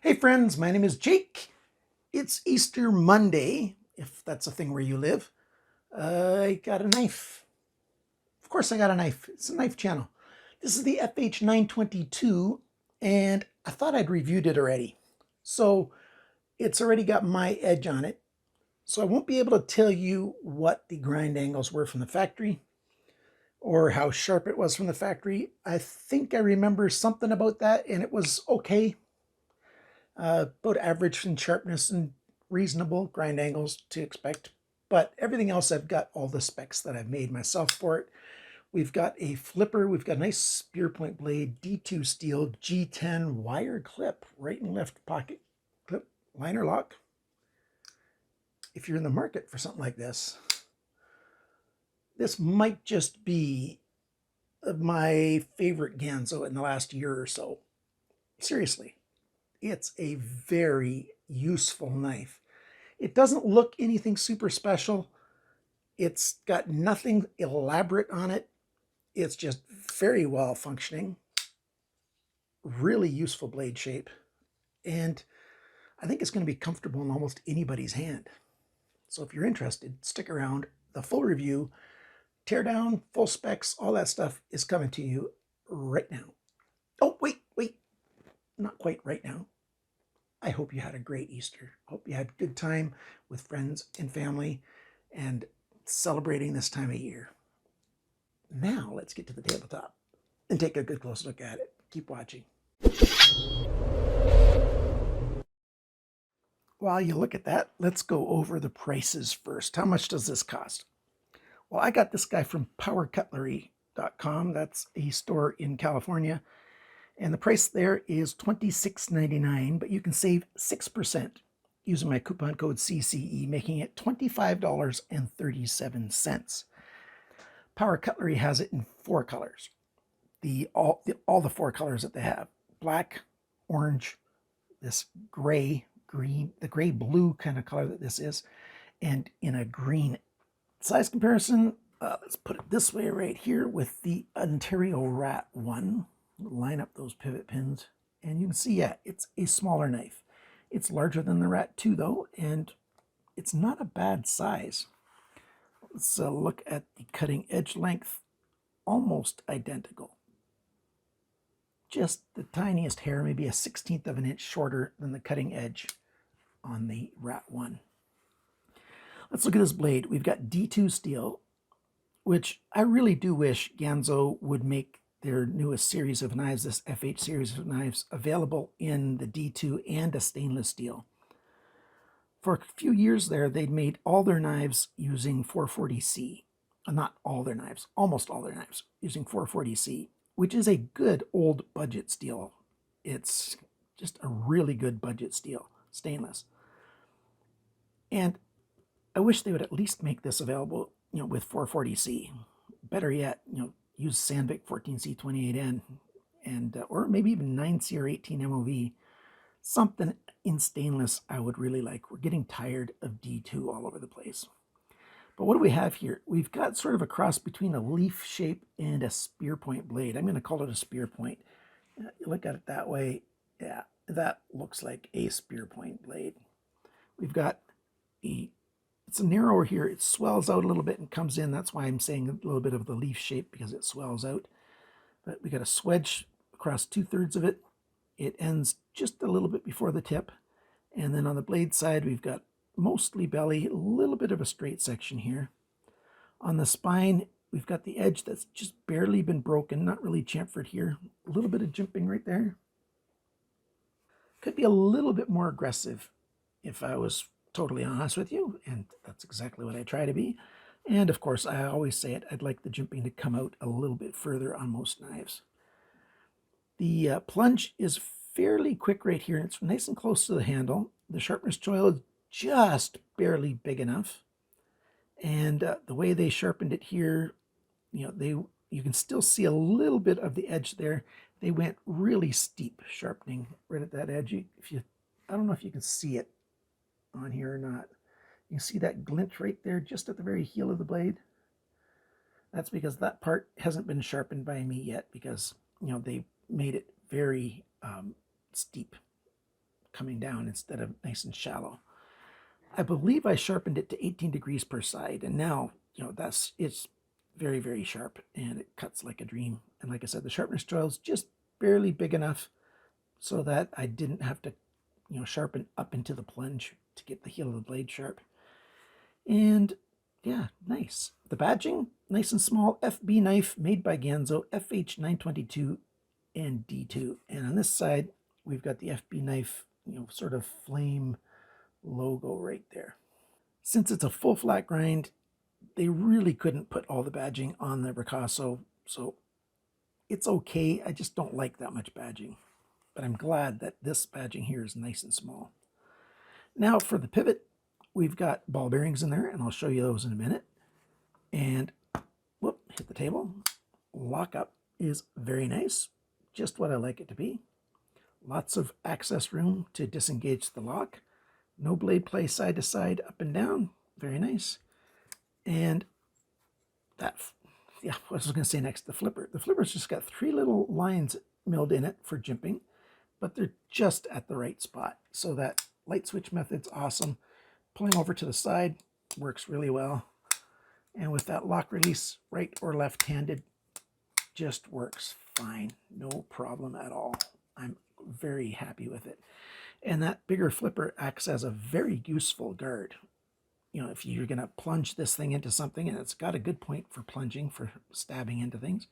Hey friends, my name is Jake. It's Easter Monday, if that's a thing where you live. I got a knife. Of course I got a knife. It's a knife channel. This is the FH922, and I thought I'd reviewed it already. So it's already got my edge on it. So I won't be able to tell you what the grind angles were from the factory or how sharp it was from the factory. I think I remember something about that, and it was okay. About average in sharpness and reasonable grind angles to expect. But everything else, I've got all the specs that I've made myself for it. We've got a flipper. We've got a nice spear point blade, D2 steel, G10 wire clip, right and left pocket clip, liner lock. If you're in the market for something like this, this might just be my favorite Ganzo in the last year or so. Seriously, it's a very useful knife. It doesn't look anything super special. It's got nothing elaborate on it. It's just very well functioning, really useful blade shape, and I think it's going to be comfortable in almost anybody's hand. So if you're interested, stick around. The full review, teardown, full specs, all that stuff is coming to you right now. Oh, wait, not quite right now. I hope you had a great Easter. Hope you had a good time with friends and family and celebrating this time of year. Now let's get to the tabletop and take a good close look at it. Keep watching. While you look at that, let's go over the prices first. How much does this cost? Well, I got this guy from powercutlery.com. That's a store in California. And the price there is $26.99, but you can save 6% using my coupon code CCE, making it $25.37. Power Cutlery has it in 4 colors. All the 4 colors that they have: black, orange, this gray, green, the gray blue kind of color that this is, and in a green. Size comparison, let's put it this way right here with the Ontario Rat 1. Line up those pivot pins, and you can see, yeah, it's a smaller knife. It's larger than the Rat 2 though, and it's not a bad size. Let's look at the cutting edge length. Almost identical. Just the tiniest hair, maybe a 1/16 of an inch shorter than the cutting edge on the Rat 1. Let's look at this blade. We've got D2 steel, which I really do wish Ganzo would make their newest series of knives, this FH series of knives, available in the D2 and a stainless steel. For a few years there, they'd made all their knives using 440C. Not all their knives, almost all their knives using 440C, which is a good old budget steel. It's just a really good budget steel, stainless. And I wish they would at least make this available, with 440C. Better yet, use Sandvik 14C28N, and or maybe even 9C or 18 MOV. Something in stainless I would really like. We're getting tired of D2 all over the place. But what do we have here? We've got sort of a cross between a leaf shape and a spear point blade. I'm going to call it a spear point. You look at it that way, yeah, that looks like a spear point blade. We've got it's narrower here. It swells out a little bit and comes in. That's why I'm saying a little bit of the leaf shape, because it swells out. But we got a swedge across 2/3 of it. It ends just a little bit before the tip. And then on the blade side, we've got mostly belly, a little bit of a straight section here. On the spine, we've got the edge that's just barely been broken, not really chamfered here. A little bit of jimping right there. Could be a little bit more aggressive if I was totally honest with you, and that's exactly what I try to be. And of course, I always say it, I'd like the jimping to come out a little bit further on most knives. The plunge is fairly quick right here, and it's nice and close to the handle. The sharpness choil is just barely big enough, and the way they sharpened it here, you can still see a little bit of the edge there. They went really steep sharpening right at that edge. I don't know if you can see it on here or not. You see that glint right there just at the very heel of the blade? That's because that part hasn't been sharpened by me yet, because they made it very steep coming down instead of nice and shallow. I believe I sharpened it to 18 degrees per side, and now, it's very, very sharp, and it cuts like a dream. And like I said, the sharpener straw is just barely big enough so that I didn't have to, sharpen up into the plunge to get the heel of the blade sharp. And yeah, nice. The badging, nice and small, FBKnife made by Ganzo, FH922 and D2. And on this side, we've got the FBKnife, sort of flame logo right there. Since it's a full flat grind, they really couldn't put all the badging on the Ricasso, so it's okay. I just don't like that much badging, but I'm glad that this badging here is nice and small. Now for the pivot, we've got ball bearings in there, and I'll show you those in a minute. And whoop, hit the table. Lockup is very nice, just what I like it to be. Lots of access room to disengage the lock. No blade play side to side, up and down. Very nice. And that, yeah, what was I going to say next? The flipper. The flipper's just got 3 little lines milled in it for jimping, but they're just at the right spot. So that light switch method's awesome. Pulling over to the side works really well. And with that lock release, right or left-handed, just works fine. No problem at all. I'm very happy with it. And that bigger flipper acts as a very useful guard. If you're going to plunge this thing into something, and it's got a good point for plunging, for stabbing into things,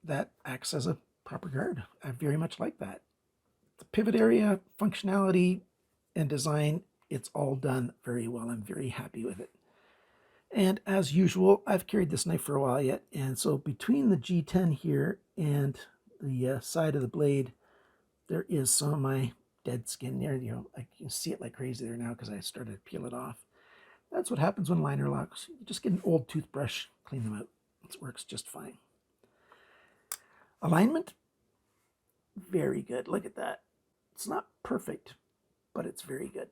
that acts as a proper guard. I very much like that. The pivot area, functionality, and design, it's all done very well. I'm very happy with it. And as usual, I've carried this knife for a while yet, and so between the G10 here and the side of the blade, there is some of my dead skin there. I can see it like crazy there now because I started to peel it off. That's what happens when liner locks. You just get an old toothbrush, clean them out. It works just fine. Alignment, very good. Look at that. It's not perfect, but it's very good.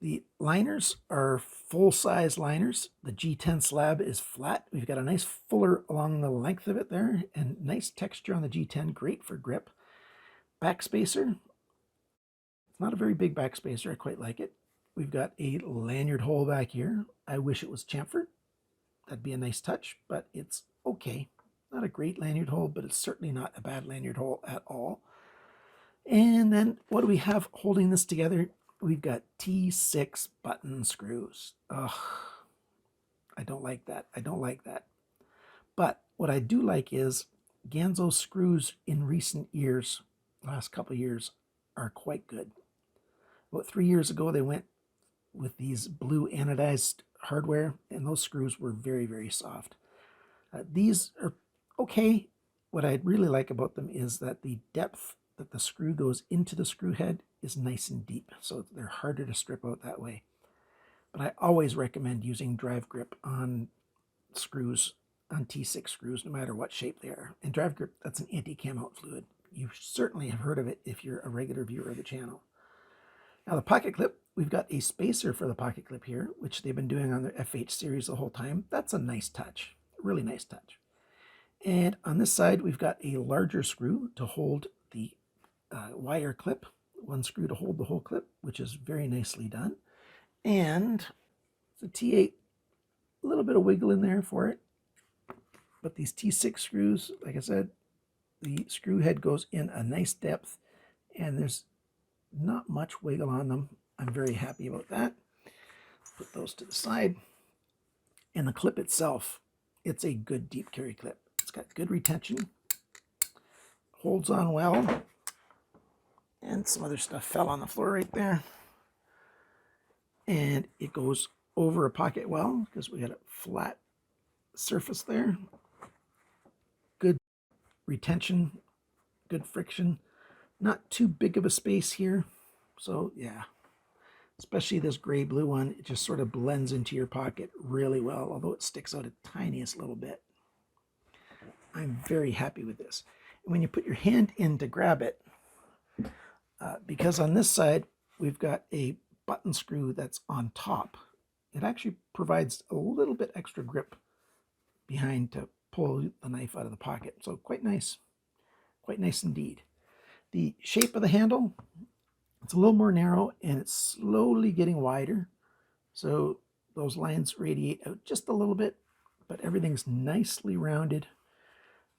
The liners are full-size liners. The G10 slab is flat. We've got a nice fuller along the length of it there, and nice texture on the G10, great for grip. Backspacer, it's not a very big backspacer. I quite like it. We've got a lanyard hole back here. I wish it was chamfered. That'd be a nice touch, but it's okay. Not a great lanyard hole, but it's certainly not a bad lanyard hole at all. And then what do we have holding this together? We've got T6 button screws. Ugh, I don't like that. I don't like that. But what I do like is Ganzo screws in recent years, last couple of years, are quite good. About 3 years ago, they went with these blue anodized hardware, and those screws were very, very soft. These are okay. What I really like about them is that the depth that the screw goes into the screw head is nice and deep, so they're harder to strip out that way. But I always recommend using drive grip on screws, on T6 screws, no matter what shape they are. And drive grip, that's an anti-cam out fluid. You certainly have heard of it if you're a regular viewer of the channel. Now the pocket clip, we've got a spacer for the pocket clip here, which they've been doing on their FH series the whole time. That's a nice touch, really nice touch. And on this side, we've got a larger screw to hold the wire clip, one screw to hold the whole clip, which is very nicely done. And the T8, a little bit of wiggle in there for it. But these T6 screws, like I said, the screw head goes in a nice depth, and there's not much wiggle on them. I'm very happy about that. Put those to the side. And the clip itself, it's a good deep carry clip. It's got good retention, holds on well, and some other stuff fell on the floor right there. And it goes over a pocket well because we got a flat surface there. Good retention, good friction. Not too big of a space here. So yeah, especially this gray blue one, it just sort of blends into your pocket really well, although it sticks out a tiniest little bit. I'm very happy with this. And when you put your hand in to grab it, because on this side, we've got a button screw that's on top, it actually provides a little bit extra grip behind to pull the knife out of the pocket. So quite nice indeed. The shape of the handle, it's a little more narrow and it's slowly getting wider. So those lines radiate out just a little bit, but everything's nicely rounded.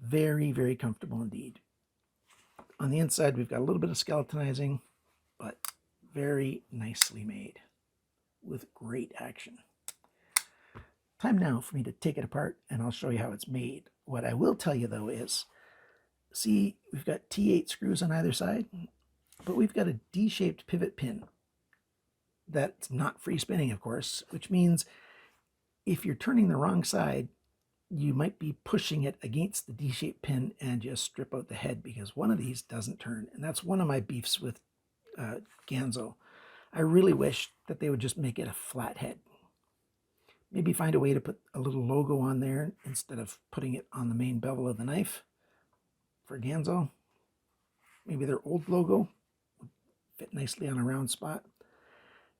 Very, very comfortable indeed. On the inside, we've got a little bit of skeletonizing, but very nicely made with great action. Time now for me to take it apart and I'll show you how it's made. What I will tell you though is, see, we've got T8 screws on either side, but we've got a D-shaped pivot pin that's not free spinning, of course, which means if you're turning the wrong side, you might be pushing it against the D-shaped pin and just strip out the head because one of these doesn't turn. And that's one of my beefs with Ganzo. I really wish that they would just make it a flat head. Maybe find a way to put a little logo on there instead of putting it on the main bevel of the knife for Ganzo. Maybe their old logo would fit nicely on a round spot.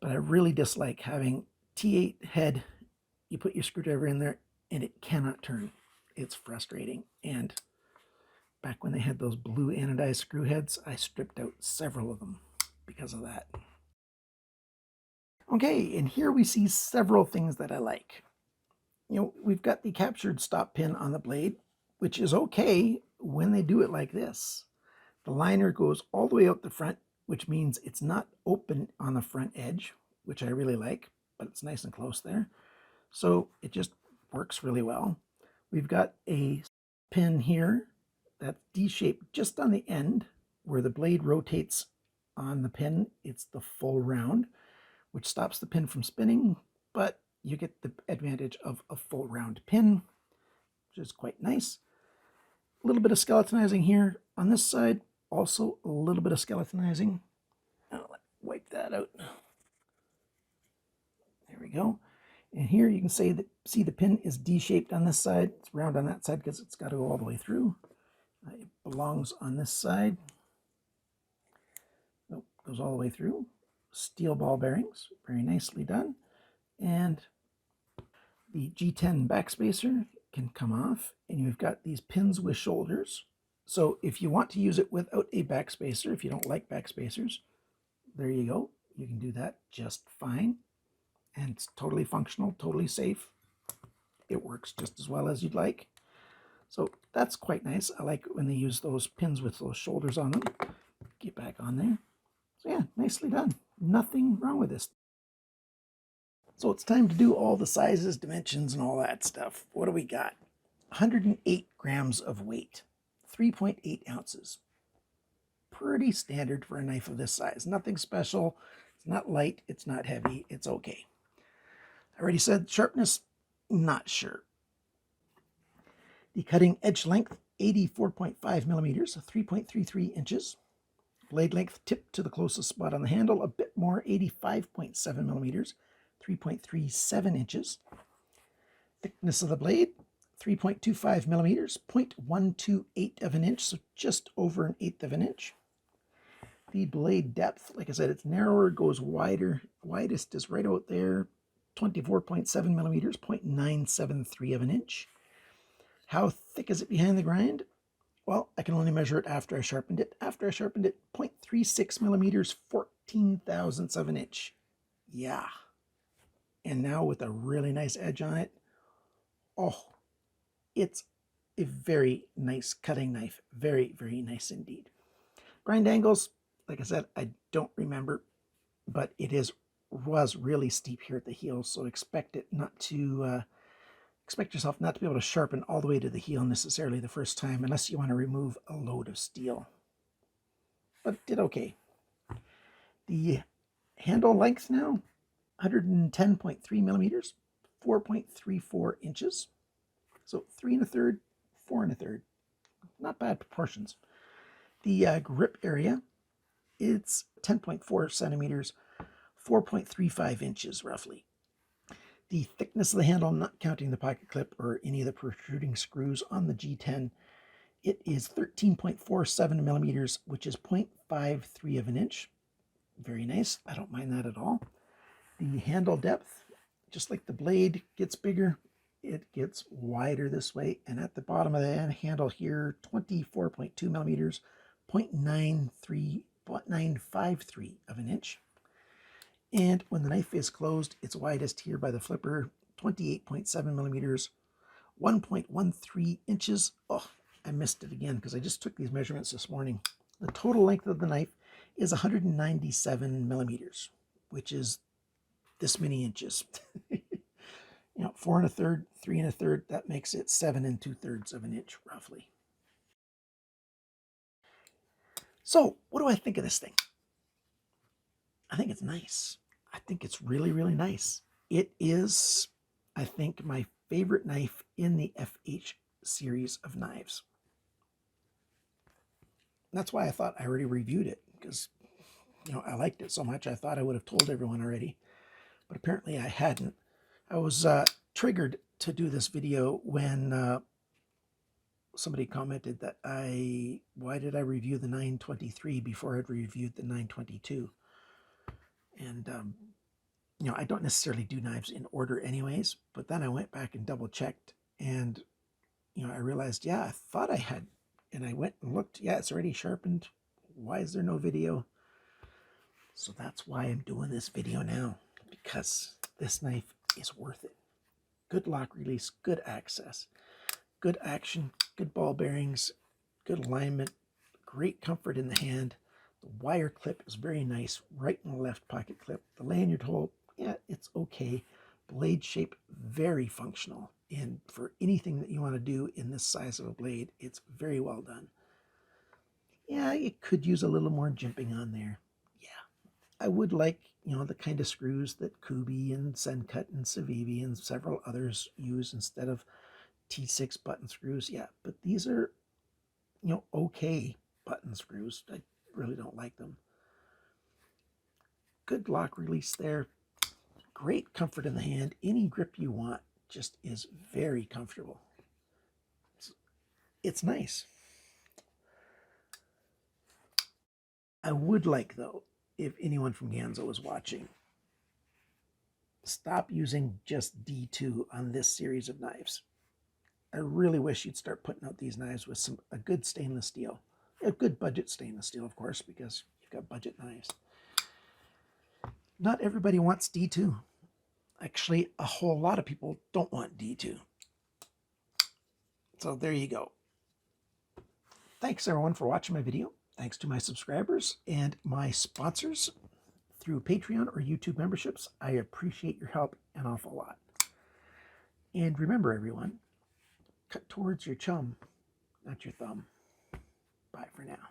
But I really dislike having T8 head. You put your screwdriver in there and it cannot turn. It's frustrating. And back when they had those blue anodized screw heads, I stripped out several of them because of that. Okay, and here we see several things that I like. You know, we've got the captured stop pin on the blade, which is okay when they do it like this. The liner goes all the way out the front, which means it's not open on the front edge, which I really like, but it's nice and close there. So it just works really well. We've got a pin here that's D-shaped just on the end where the blade rotates on the pin. It's the full round, which stops the pin from spinning, but you get the advantage of a full round pin, which is quite nice. A little bit of skeletonizing here on this side, also a little bit of skeletonizing. I'll wipe that out. There we go. And here you can see the pin is D-shaped on this side. It's round on that side because it's got to go all the way through. It belongs on this side. Nope, goes all the way through. Steel ball bearings, very nicely done. And the G10 backspacer can come off, and you've got these pins with shoulders. So if you want to use it without a backspacer, if you don't like backspacers, there you go. You can do that just fine. And it's totally functional, totally safe. It works just as well as you'd like. So that's quite nice. I like when they use those pins with those shoulders on them. Get back on there. So yeah, nicely done. Nothing wrong with this. So it's time to do all the sizes, dimensions, and all that stuff. What do we got? 108 grams of weight, 3.8 ounces. Pretty standard for a knife of this size. Nothing special. It's not light. It's not heavy. It's okay. I already said sharpness, not sure. The cutting edge length, 84.5 millimeters, 3.33 inches. Blade length tipped to the closest spot on the handle, a bit more, 85.7 millimeters, 3.37 inches. Thickness of the blade, 3.25 millimeters, 0.128 of an inch, so just over 1/8 of an inch. The blade depth, like I said, it's narrower, goes wider. Widest is right out there, 24.7 millimeters, 0.973 of an inch. How thick is it behind the grind? Well, I can only measure it after I sharpened it. After I sharpened it, 0.36 millimeters, 14 thousandths of an inch. Yeah. And now with a really nice edge on it, oh, it's a very nice cutting knife. Very, very nice indeed. Grind angles, like I said, I don't remember, but it was really steep here at the heel, so expect yourself not to be able to sharpen all the way to the heel necessarily the first time unless you want to remove a load of steel. But it did okay. The handle length now, 110.3 millimeters, 4.34 inches. So 3 1/3, 4 1/3. Not bad proportions. The grip area, it's 10.4 centimeters, 4.35 inches roughly. The thickness of the handle, not counting the pocket clip or any of the protruding screws on the G10, it is 13.47 millimeters, which is 0.53 of an inch. Very nice. I don't mind that at all. The handle depth, just like the blade gets bigger, it gets wider this way. And at the bottom of the handle here, 24.2 millimeters, 0.953 of an inch. And when the knife is closed, it's widest here by the flipper, 28.7 millimeters, 1.13 inches. Oh, I missed it again because I just took these measurements this morning. The total length of the knife is 197 millimeters, which is this many inches. 4 1/3, 3 1/3, that makes it 7 2/3 of an inch, roughly. So, what do I think of this thing? I think it's nice. I think it's really, really nice. It is, I think, my favorite knife in the FH series of knives. That's why I thought I already reviewed it, because I liked it so much. I thought I would have told everyone already, but apparently I hadn't. I was triggered to do this video when somebody commented that why did I review the 923 before I'd reviewed the 922? And I don't necessarily do knives in order anyways, but then I went back and double checked, and I realized, yeah, I thought I had, and I went and looked, yeah, it's already sharpened. Why is there no video? So that's why I'm doing this video now, because this knife is worth it. Good lock release, good access, good action, good ball bearings, good alignment, great comfort in the hand. The wire clip is very nice, right in the left pocket clip. The lanyard hole, yeah, it's okay. Blade shape, very functional. And for anything that you want to do in this size of a blade, it's very well done. Yeah, it could use a little more jimping on there. Yeah, I would like, the kind of screws that Kubi and Sencut and Civivi and several others use instead of T6 button screws. Yeah, but these are, okay button screws. I really don't like them. Good lock release there. Great comfort in the hand. Any grip you want just is very comfortable. It's nice. I would like, though, if anyone from Ganzo was watching, stop using just D2 on this series of knives. I really wish you'd start putting out these knives with a good stainless steel. A good budget stainless steel, of course, because you've got budget knives. Not everybody wants D2. Actually, a whole lot of people don't want D2. So there you go. Thanks, everyone, for watching my video. Thanks to my subscribers and my sponsors through Patreon or YouTube memberships. I appreciate your help an awful lot. And remember, everyone, cut towards your chum, not your thumb. Bye for now.